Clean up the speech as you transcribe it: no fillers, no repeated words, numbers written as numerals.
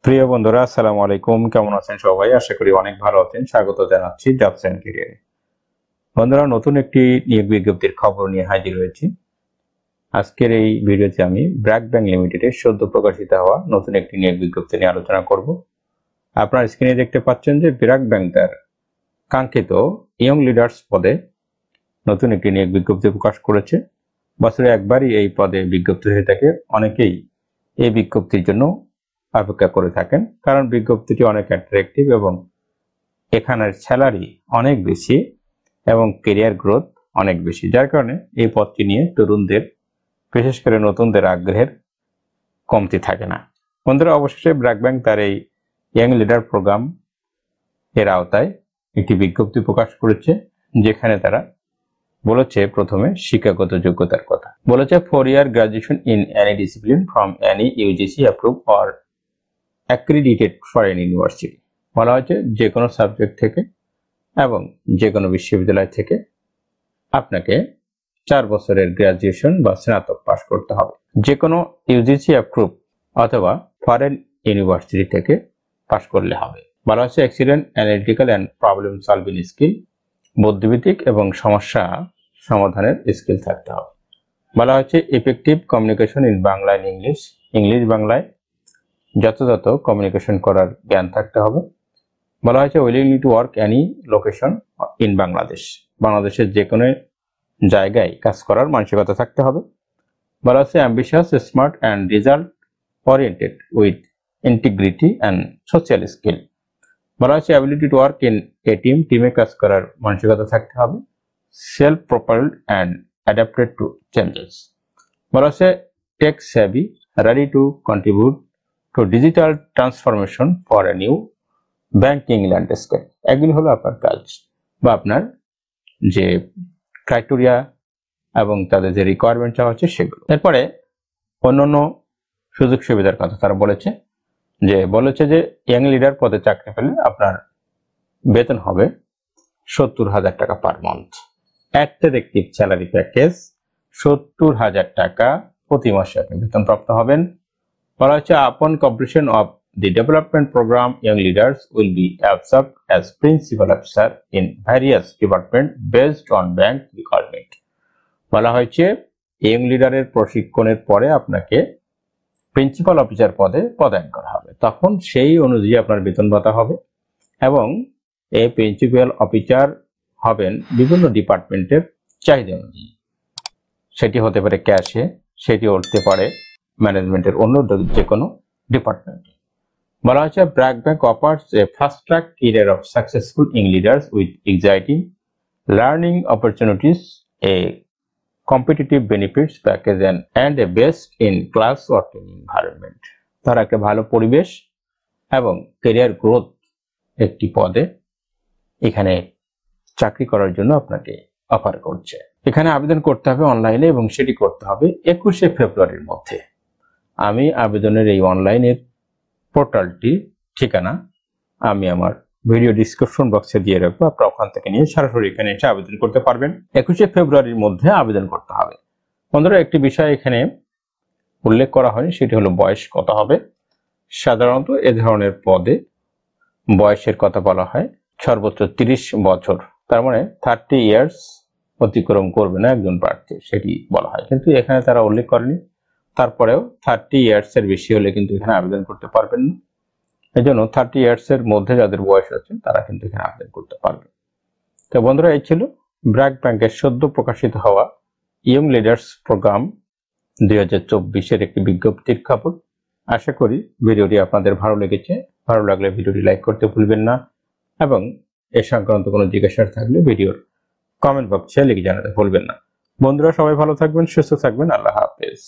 প্রিয় বন্ধুরা, আসসালামু আলাইকুম। কেমন আছেন সবাই? আশা করি অনেক ভালো আছেন। স্বাগত জানাচ্ছি জবস এন্ড ক্যারিয়ারে। বন্ধুরা, নতুন একটি নিয়োগ বিজ্ঞপ্তির খবর নিয়ে হাজির হয়েছি। আজকের এই ভিডিওতে আমি ব্র্যাক ব্যাংক লিমিটেডের সদ্য প্রকাশিত হওয়া নতুন একটি নিয়োগ বিজ্ঞপ্তি নিয়ে আলোচনা করব। আপনার স্ক্রিনে দেখতে পাচ্ছেন যে ব্র্যাক ব্যাংক তার কাঙ্ক্ষিত ইয়ং লিডার্স পদে নতুন একটি নিয়োগ বিজ্ঞপ্তি প্রকাশ করেছে। বছরে একবারই এই পদে বিজ্ঞপ্তি হয়ে থাকে। অনেকেই এই বিজ্ঞপ্তির জন্য অপেক্ষা করে থাকেন, কারণ বিজ্ঞপ্তিটি অনেক অ্যাট্রাকটিভ এবং এখানের স্যালারি অনেক বেশি এবং ক্যারিয়ার গ্রোথ অনেক বেশি, যার কারণে এই পদটি নিয়ে তরুণদের, বিশেষ করে নতুনদের আগ্রহের কমতি থাকে না। বন্ধুরা, অবশেষে ব্র্যাক ব্যাংক তার এই ইয়াং লিডার প্রোগ্রাম এর আওতায় একটি বিজ্ঞপ্তি প্রকাশ করেছে, যেখানে তারা বলেছে প্রথমে শিক্ষাগত যোগ্যতার কথা বলেছে। 4 year graduation in any discipline from any UGC approve or accredited foreign university. বলা হয়েছে যে কোনো সাবজেক্ট থেকে এবং যে কোনো বিশ্ববিদ্যালয় থেকে আপনাকে 4 বছরের গ্রাজুয়েশন বা স্নাতক পাশ করতে হবে। যে কোনো ইউজিসি অ্যাপ্রুভ অথবা ফরেন ইউনিভার্সিটি থেকে পাশ করলে হবে। বলা হচ্ছে excellent analytical and problem solving skill, বুদ্ধিবৃত্তিক এবং সমস্যা সমাধানের স্কিল থাকতে হবে। বলা হচ্ছে effective communication in Bangla and English, English বাংলায় যথাযথ কমিউনিকেশন করার জ্ঞান থাকতে হবে। বলা হয়েছে willing to work any location in Bangladesh, বাংলাদেশের যে কোনো জায়গায় কাজ করার মানসিকতা থাকতে হবে। বলা হচ্ছে ambitious, smart and result oriented with integrity and social skill. বলা হচ্ছে ability to work in a team, টিমে কাজ করার মানসিকতা থাকতে হবে। Self prepared and adapted to changes. বলা হচ্ছে tech savvy, ready to contribute to digital transformation for a new banking landscape. এগুলি হলো আপনার কাজ বা আপনার যে ক্রাইটেরিয়া এবং তাদের যে রিকোয়ারমেন্ট চাওয়া হচ্ছে সেগুলো। এরপরে অন্যান্য সুযোগ সুবিধার কথা তারা বলেছে যে ইয়াং লিডার পদে চাকরি পেলে আপনার বেতন হবে 70,000 টাকা per month. Attractive salary package, 70,000 টাকা প্রতি মাসে আপনি বেতন প্রাপ্ত হবেন। বলা হচ্ছে আপন completion of the development program, young leaders will be absorbed as principal officer in various departments based on bank requirement. বলা হয়েছে ইয়ং লিডারের প্রশিক্ষণের পরে আপনাকে প্রিন্সিপাল অফিসার পদে পদায়ন করা হবে, তখন সেই অনুযায়ী আপনার বেতন ভাতা হবে এবং এই প্রিন্সিপাল অফিসার হবেন বিভিন্ন ডিপার্টমেন্টের চাহিদা অনুযায়ী। সেটি হতে পারে ক্যাশে, সেটি হতে পারে ম্যানেজমেন্টের অন্য যে কোনো ডিপার্টমেন্টে। বলা হচ্ছে BRAC bank offers a fast track career of successful young leaders with exciting learning opportunities, a competitive benefits package and a best in class working environment. তারা একটা ভালো পরিবেশ এবং ক্যারিয়ার গ্রোথ একটি পদে এখানে চাকরি করার জন্য আপনাকে অফার করছে। এখানে আবেদন করতে হবে অনলাইনে এবং সেটি করতে হবে 21শে ফেব্রুয়ারির মধ্যে। আমি আবেদনের এই অনলাইনের পোর্টালটি ঠিকানা আমি আমার ভিডিও ডিসক্রিপশন বক্সে দিয়ে রাখবো, আপনারা ওখান থেকে নিয়ে সরাসরি এখানে এসে আবেদন করতে পারবেন। 21শে ফেব্রুয়ারির মধ্যে আবেদন করতে হবে। বন্ধুরা, একটি বিষয় এখানে উল্লেখ করা হয়নি, সেটি হলো বয়স কত হবে। সাধারণত এ ধরনের পদে বয়সের কথা বলা হয় সর্বোচ্চ 30 বছর, তার মানে 30 ইয়ার্স অতিক্রম করবে না একজন প্রার্থী, সেটি বলা হয়, কিন্তু এখানে তারা উল্লেখ করেনি। তারপরেও 30 ইয়ার্স এর বেশি হলে কিন্তু এখানে আবেদন করতে পারবেন না। এজন্য 30 ইয়ার্স এর মধ্যে যাদের বয়স আছে তারা কিন্তু এখানে আবেদন করতে পারবে। তো বন্ধুরা, এই ছিল ব্র্যাক ব্যাংকের সদ্য প্রকাশিত হওয়া ইয়ং লিডার্স প্রোগ্রাম 2024-এর একটি বিজ্ঞপ্তির খবর। আশা করি ভিডিওটি আপনাদের ভালো লেগেছে। ভালো লাগলে ভিডিওটি লাইক করতে ভুলবেন না এবং এ সংক্রান্ত কোনো জিজ্ঞাসা থাকলে ভিডিওর কমেন্ট বক্সে লিখে জানাতে ভুলবেন না। বন্ধুরা, সবাই ভালো থাকবেন, সুস্থ থাকবেন। আল্লাহ হাফেজ।